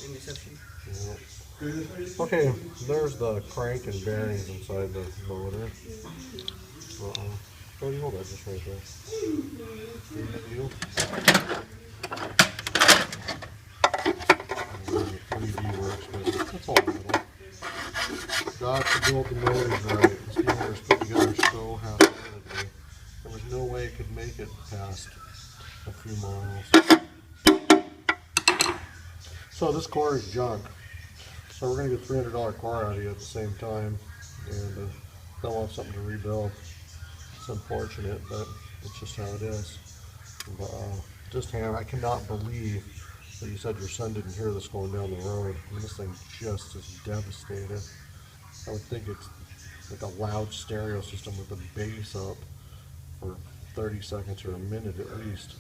interception. Yeah. Okay, there's the crank and bearings inside the motor. Cody, hold that just right there. See that needle? And the 3D works, but that's all metal. Got to build the motors right. This motor was put together so half-heartedly. There was no way it could make it past a few miles. So this core is junk. So we're going to get $300 core out of you at the same time, and they'll want something to rebuild. It's unfortunate, but it's just how it is. But, I cannot believe that you said your son didn't hear this going down the road. I mean, this thing just is devastated. I would think it's like a loud stereo system with the bass up for 30 seconds or a minute at least.